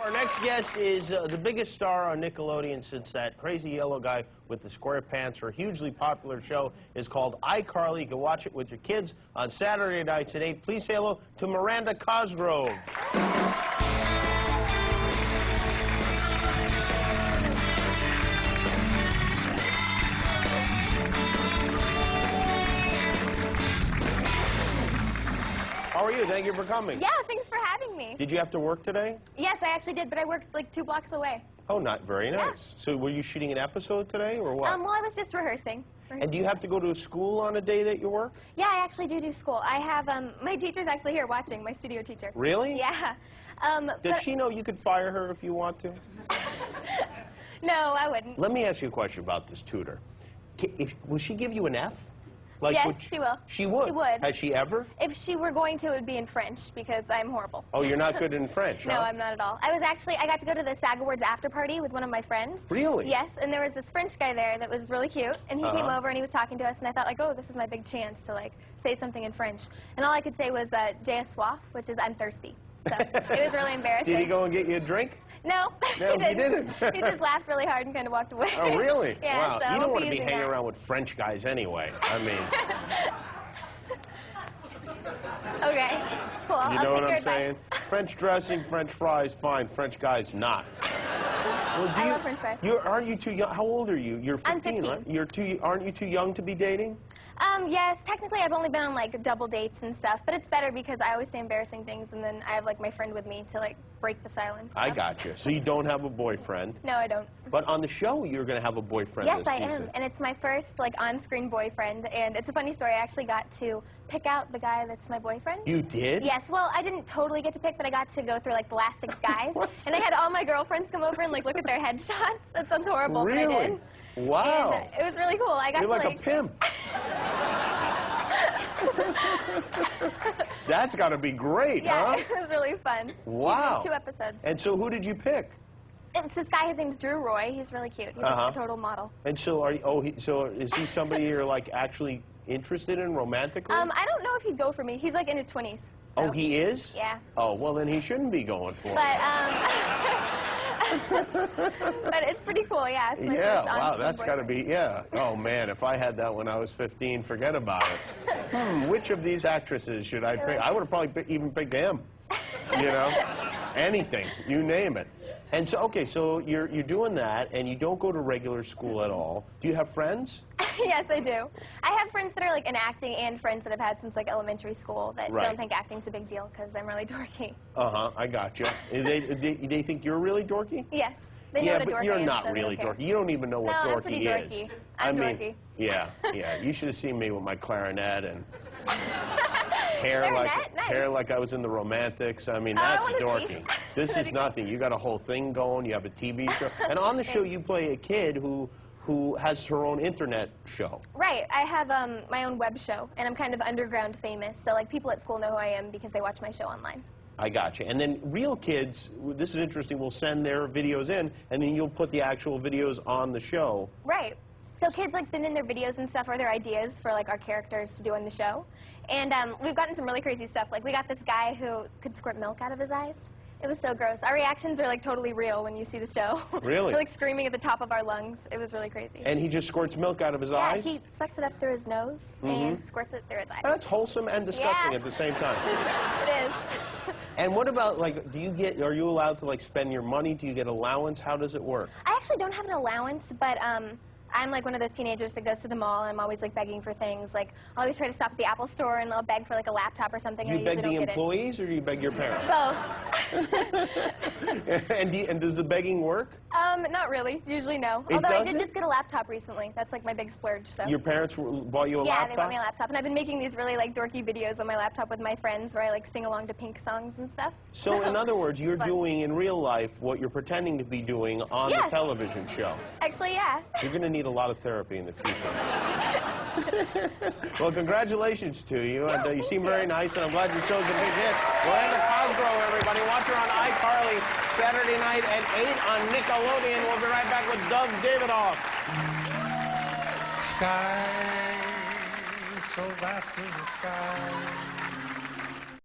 Our next guest is the biggest star on Nickelodeon since that crazy yellow guy with the square pants. Her hugely popular show is called iCarly. You can watch it with your kids on Saturday nights at 8. Please say hello to Miranda Cosgrove. How are you? Thank you for coming. Yeah, thanks for having me. Did you have to work today? Yes, I actually did, but I worked like 2 blocks away. Oh, not very nice. Yeah. So were you shooting an episode today, or what? Well, I was just rehearsing. And do you have to go to a school on a day that you work? Yeah, I actually do school. I have, my teacher's actually here watching, my studio teacher. Really? Yeah. Does she know you could fire her if you want to? No, I wouldn't. Let me ask you a question about this tutor. Will she give you an F? Like, yes, she will. She would? She would. Has she ever? If she were going to, it would be in French, because I'm horrible. Oh, you're not good in French, No, huh? I'm not at all. I got to go to the SAG Awards after party with one of my friends. Really? Yes, and there was this French guy there that was really cute, and he came over and he was talking to us, and I thought, like, oh, this is my big chance to, like, say something in French. And all I could say was, j'ai soif, which is I'm thirsty. So it was really embarrassing. Did he go and get you a drink? No, No, he didn't. He just laughed really hard and kind of walked away. Oh, really? Yeah, Wow. so You don't want to be using hanging that. around with French guys anyway. I mean... Okay, cool. You I'll know take what your I'm advice. saying? French dressing, French fries, fine. French guys, not. Well, I love French fries. Aren't you too young? How old are you? You're 15, I'm 15. right? Aren't you too young to be dating? Yes, technically I've only been on like double dates and stuff, but it's better because I always say embarrassing things, and then I have like my friend with me to like break the silence. I got you. So you don't have a boyfriend. No, I don't. But on the show, you're going to have a boyfriend Yes, this I season. am, and it's my first like on-screen boyfriend, and it's a funny story. I actually got to pick out the guy that's my boyfriend. You did? Yes, well, I didn't totally get to pick, but I got to go through like the last 6 guys, and I had all my girlfriends come over and like look at their headshots. That sounds horrible, but I Really? did. Wow. And it was really cool. I got You're to like a pimp. That's got to be great, Yeah, huh? it was really fun. Wow. 2 episodes. And so who did you pick? It's this guy, his name's Drew Roy. He's really cute. He's like a total model. And so are you, so is he somebody you're like actually interested in romantically? I don't know if he'd go for me. He's like in his 20s. So. Oh, he is? Yeah. Oh, well then he shouldn't be going for it. But it's pretty cool, yeah. It's my Yeah, first wow, on-screen that's got to boyfriend. be, yeah. Oh man, if I had that when I was 15, forget about it. Which of these actresses should I pick? I would have probably even picked him. You know? Anything, you name it. And so, okay, so you're doing that, and you don't go to regular school at all. Do you have friends? Yes, I do. I have friends that are like in acting and friends that I've had since like elementary school that don't think acting's a big deal because I'm really dorky. Uh-huh, I got you. They think you're really dorky? Yes. They know what a dorky but you're is, not so they really don't care. dorky. You don't even know what No, dorky I'm pretty is. dorky. I'm dorky. Yeah, yeah. You should have seen me with my clarinet and hair Clarinet? like I was in the Romantics. I mean, Oh, I that's wanna see. dorky. This is nothing. You got a whole thing going. You have a TV show. And on the show, you play a kid who has her own internet show. Right. I have my own web show, and I'm kind of underground famous. So like people at school know who I am because they watch my show online. I got you. And then real kids, this is interesting, will send their videos in, and then you'll put the actual videos on the show. Right. So kids like send in their videos and stuff or their ideas for like our characters to do on the show. And we've gotten some really crazy stuff. Like we got this guy who could squirt milk out of his eyes. It was so gross. Our reactions are like totally real when you see the show. Really? We're like screaming at the top of our lungs. It was really crazy. And he just squirts milk out of his eyes? Yeah, he sucks it up through his nose and squirts it through his eyes. That's wholesome and disgusting at the same time. It is. And what about, like, are you allowed to, like, spend your money? Do you get allowance? How does it work? I actually don't have an allowance, but I'm like one of those teenagers that goes to the mall and I'm always like begging for things. Like I'll always try to stop at the Apple store and I'll beg for like a laptop or something. Do you beg the employees or do you beg your parents? Both. And does the begging work? Not really. Usually no. It Although I doesn't? did just get a laptop recently. That's like my big splurge. So. Your parents bought you a laptop? Yeah, they bought me a laptop, and I've been making these really like dorky videos on my laptop with my friends where I like sing along to Pink songs and stuff. So in other words, you're doing in real life what you're pretending to be doing on the television show. Actually, yeah. You're going to need a lot of therapy in the future. Well, congratulations to you, and you seem very nice, and I'm glad you chose a big hit. Miranda Cosgrove, everybody. Watch her on iCarly Saturday night at 8 on Nickelodeon. We'll be right back with Doug Davidoff. Sky, so vast is the sky.